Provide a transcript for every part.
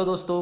तो दोस्तों,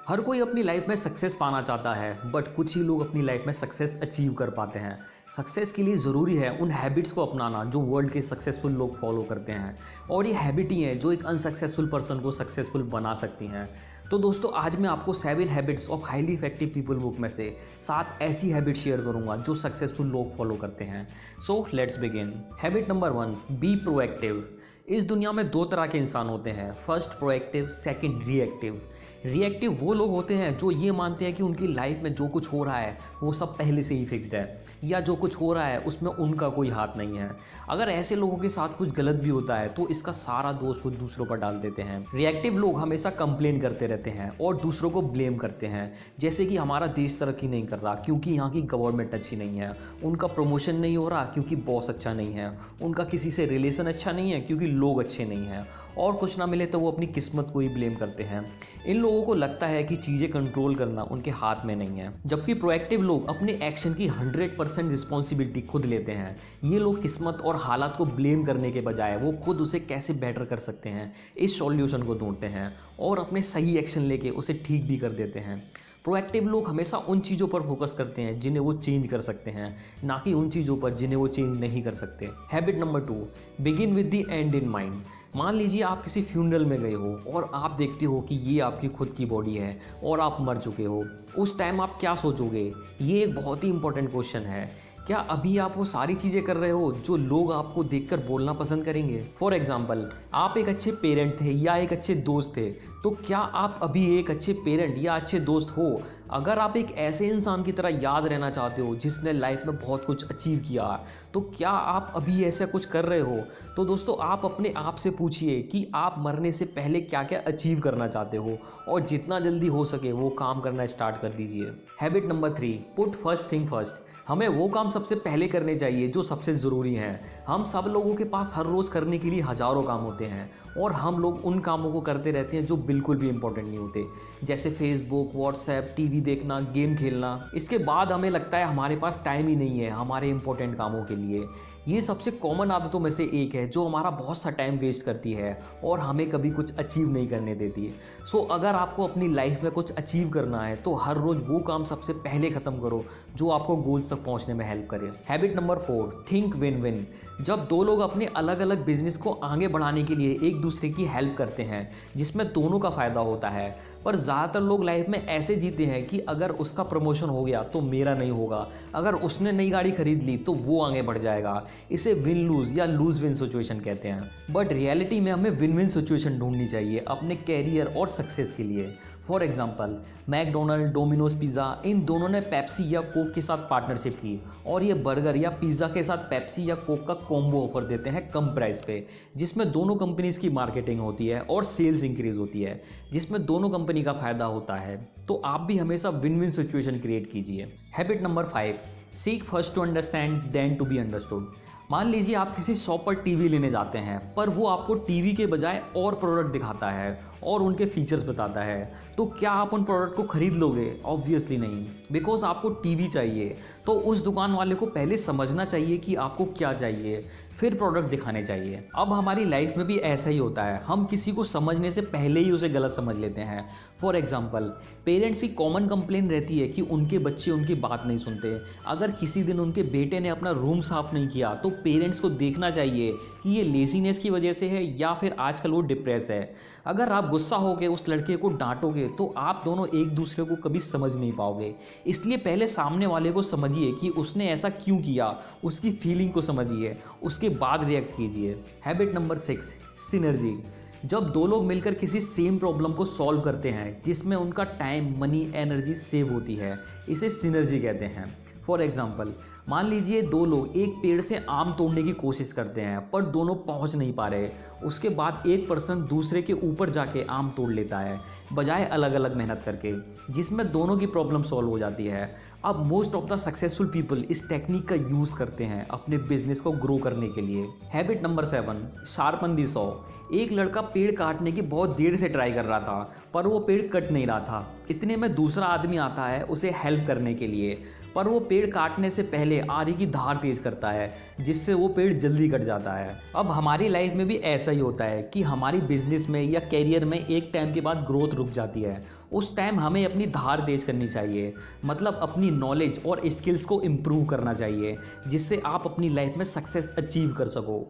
हर कोई अपनी लाइफ में सक्सेस पाना चाहता है, बट कुछ ही लोग अपनी लाइफ में सक्सेस अचीव कर पाते हैं। सक्सेस के लिए ज़रूरी है उन हैबिट्स को अपनाना जो वर्ल्ड के सक्सेसफुल लोग फॉलो करते हैं, और ये हैबिट ही है जो एक अनसक्सेसफुल पर्सन को सक्सेसफुल बना सकती हैं। तो दोस्तों, आज मैं आपको 7 habits of highly effective people book में से 7 ऐसी हैबिट शेयर करूंगा जो सक्सेसफुल लोग फॉलो करते हैं। So let's begin. Habit number 1, be proactive. इस दुनिया में 2 तरह के इंसान होते हैं, first proactive, second reactive. Reactive वो लोग होते हैं जो ये मानते हैं कि उनकी लाइफ में जो कुछ हो रहा है वो सब पहले से ही फिक्स्ड है, या जो कुछ हो रहा है उसमें उनका कोई हाथ नहीं है। अगर ऐसे लोगों के साथ कुछ गलत भी होता है तो इसका सारा दोष वो दूसरों पर डाल देते हैं। रिएक्टिव लोग हमेशा कंप्लेन करते रहते हैं और दूसरों को ब्लेम करते हैं, जैसे कि हमारा देश तरक्की नहीं कर रहा क्योंकि यहाँ की गवर्नमेंट अच्छी नहीं है, उनका प्रमोशन नहीं हो रहा क्योंकि बॉस अच्छा नहीं है, उनका किसी से रिलेशन अच्छा नहीं है क्योंकि लोग अच्छे नहीं हैं, और कुछ ना मिले तो वो अपनी किस्मत को ही ब्लेम करते हैं। इन लोगों को लगता है कि चीज़ें कंट्रोल करना उनके हाथ में नहीं है, जबकि प्रोएक्टिव लोग अपने एक्शन की 100% रिस्पॉन्सिबिलिटी खुद लेते हैं। ये लोग किस्मत और हालात को ब्लेम करने के बजाय वो खुद उसे कैसे बेटर कर सकते हैं इस सॉल्यूशन को ढूंढते हैं और अपने सही एक्शन लेके उसे ठीक भी कर देते हैं। प्रोएक्टिव लोग हमेशा उन चीज़ों पर फोकस करते हैं जिन्हें वो चेंज कर सकते हैं, ना कि उन चीज़ों पर जिन्हें वो चेंज नहीं कर सकते। Habit number 2, begin with the and in mind. मान लीजिए आप किसी फ्यूनरल में गए हो और आप देखते हो कि ये आपकी खुद की बॉडी है और आप मर चुके हो। उस टाइम आप क्या सोचोगे? ये एक बहुत ही इंपॉर्टेंट क्वेश्चन है। क्या अभी आप वो सारी चीज़ें कर रहे हो जो लोग आपको देखकर बोलना पसंद करेंगे? फॉर एग्जाम्पल, आप एक अच्छे पेरेंट थे या एक अच्छे दोस्त थे, तो क्या आप अभी एक अच्छे पेरेंट या अच्छे दोस्त हो? अगर आप एक ऐसे इंसान की तरह याद रहना चाहते हो जिसने लाइफ में बहुत कुछ अचीव किया, तो क्या आप अभी ऐसा कुछ कर रहे हो? तो दोस्तों, आप अपने आप से पूछिए कि आप मरने से पहले क्या क्या अचीव करना चाहते हो, और जितना जल्दी हो सके वो काम करना स्टार्ट कर दीजिए। Habit number 3, put first thing first. हमें वो काम सबसे पहले करने चाहिए जो सबसे ज़रूरी हैं। हम सब लोगों के पास हर रोज़ करने के लिए हज़ारों काम होते हैं, और हम लोग उन कामों को करते रहते हैं जो बिल्कुल भी इंपॉर्टेंट नहीं होते, जैसे फेसबुक, व्हाट्सएप, टीवी देखना, गेम खेलना। इसके बाद हमें लगता है हमारे पास टाइम ही नहीं है हमारे इंपॉर्टेंट कामों के लिए। ये सबसे कॉमन आदतों में से एक है जो हमारा बहुत सा टाइम वेस्ट करती है और हमें कभी कुछ अचीव नहीं करने देती है। सो अगर आपको अपनी लाइफ में कुछ अचीव करना है तो हर रोज़ वो काम सबसे पहले ख़त्म करो जो आपको गोल्स तक पहुंचने में हेल्प करे। Habit number 4, think win win. जब 2 लोग अपने अलग अलग बिजनेस को आगे बढ़ाने के लिए एक दूसरे की हेल्प करते हैं जिसमें दोनों का फ़ायदा होता है, पर ज़्यादातर लोग लाइफ में ऐसे जीते हैं कि अगर उसका प्रमोशन हो गया तो मेरा नहीं होगा, अगर उसने नई गाड़ी खरीद ली तो वो आगे बढ़ जाएगा। इसे विन लूज या लूज विन सिचुएशन कहते हैं। बट रियलिटी में हमें विन विन सिचुएशन ढूंढनी चाहिए अपने कैरियर और सक्सेस के लिए। For example, McDonald, Domino's pizza, इन दोनों ने पेप्सी या कोक के साथ पार्टनरशिप की, और ये बर्गर या पिज़्ज़ा के साथ पेप्सी या कोक का कॉम्बो ऑफर देते हैं कम प्राइस पे, जिसमें दोनों कंपनीज की मार्केटिंग होती है और सेल्स इंक्रीज होती है, जिसमें दोनों कंपनी का फायदा होता है। तो आप भी हमेशा विन विन सिचुएशन क्रिएट कीजिए। Habit number 5, seek first to understand then to be understood. मान लीजिए आप किसी शॉप पर टीवी लेने जाते हैं, पर वो आपको टीवी के बजाय और प्रोडक्ट दिखाता है और उनके फीचर्स बताता है, तो क्या आप उन प्रोडक्ट को खरीद लोगे? ऑब्वियसली नहीं, बिकॉज आपको टीवी चाहिए। तो उस दुकान वाले को पहले समझना चाहिए कि आपको क्या चाहिए, फिर प्रोडक्ट दिखाने चाहिए। अब हमारी लाइफ में भी ऐसा ही होता है, हम किसी को समझने से पहले ही उसे गलत समझ लेते हैं। फॉर एग्जाम्पल, पेरेंट्स की कॉमन कंप्लेन रहती है कि उनके बच्चे उनकी बात नहीं सुनते। अगर किसी दिन उनके बेटे ने अपना रूम साफ नहीं किया तो पेरेंट्स को देखना चाहिए कि ये लेजीनेस की वजह से है या फिर आजकल वो डिप्रेस है। अगर आप गुस्सा होकर उस लड़के को डांटोगे तो आप दोनों एक दूसरे को कभी समझ नहीं पाओगे। इसलिए पहले सामने वाले को समझिए कि उसने ऐसा क्यों किया, उसकी फीलिंग को समझिए, उसके बाद रिएक्ट कीजिए। Habit number 6, synergy. जब 2 लोग मिलकर किसी सेम प्रॉब्लम को सॉल्व करते हैं जिसमें उनका टाइम, मनी, एनर्जी सेव होती है, इसे सिनर्जी कहते हैं। फॉर एग्जाम्पल, मान लीजिए 2 लोग एक पेड़ से आम तोड़ने की कोशिश करते हैं पर दोनों पहुंच नहीं पा रहे। उसके बाद एक पर्सन दूसरे के ऊपर जाके आम तोड़ लेता है बजाय अलग अलग मेहनत करके, जिसमें दोनों की प्रॉब्लम सॉल्व हो जाती है। अब most of the successful people इस टेक्निक का यूज़ करते हैं अपने बिजनेस को ग्रो करने के लिए। हैबिट नंबर 7, शार्पन दी सॉ। एक लड़का पेड़ काटने की बहुत देर से ट्राई कर रहा था पर वो पेड़ कट नहीं रहा था। इतने में दूसरा आदमी आता है उसे हेल्प करने के लिए, पर वो पेड़ काटने से पहले पहले आरी की धार तेज करता है, जिससे वो पेड़ जल्दी कट जाता है। अब हमारी लाइफ में भी ऐसा ही होता है कि हमारी बिजनेस में या कैरियर में एक टाइम के बाद ग्रोथ रुक जाती है। उस टाइम हमें अपनी धार तेज करनी चाहिए, मतलब अपनी नॉलेज और स्किल्स को इम्प्रूव करना चाहिए, जिससे आप अपनी लाइफ में सक्सेस अचीव कर सको।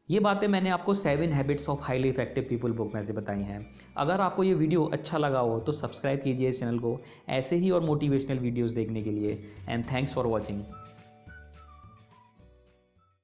ये बातें मैंने आपको 7 habits of highly effective people book में से बताई हैं। अगर आपको ये वीडियो अच्छा लगा हो तो सब्सक्राइब कीजिए इस चैनल को ऐसे ही और मोटिवेशनल वीडियोस देखने के लिए। And thanks for watching.